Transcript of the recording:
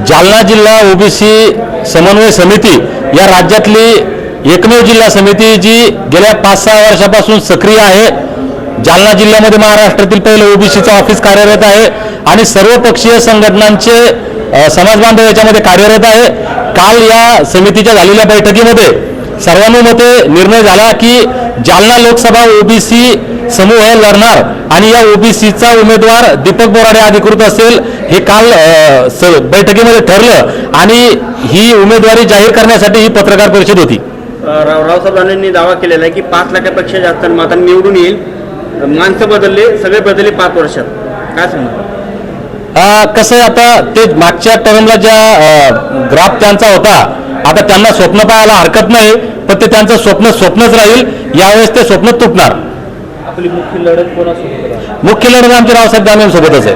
जालना जिल्हा ओबीसी समन्वय समिती या राज्यातली एकमेव जिल्हा समिती जी गेल्या 5-6 वर्षापासून सक्रिय आहे। जालना जिल्ह्यामध्ये महाराष्ट्रातील पहिलं ओबीसीचं ऑफिस कार्यरत आहे आणि सर्व पक्षीय संघटनांचे समाज बांधव याच्यामध्ये कार्यरत आहे। काल या समितीच्या झालेल्या बैठकीमध्ये सर्वानुमते निर्णय झाला की जालना लोकसभा ओबीसी समूह लढणार आणि या ओबीसीचा उमेदवार दीपक बोराडे अधिकृत असेल हे काल बैठकीमध्ये ठरलं आणि ही उमेदवारी जाहीर करण्यासाठी ही पत्रकार परिषद होती। रावसाहेबांनी दावा केलेला आहे की 5 लाखापेक्षा जास्त मतांनी निवडून येईल, माणसं बदलले, सगळे बदलले 5 वर्षात, काय सांगणार? कसं आहे, आता ते मागच्या टर्मला ज्या ग्राफ त्यांचा होता, आता त्यांना स्वप्न पाहायला हरकत नाही, पण ते त्यांचं स्वप्नच राहील। यावेळेस ते स्वप्न तुटणार। आपली मुख्य लढत कोणासोबत? मुख्य लढत आमची रावसाहेब दानवे सोबतच आहे।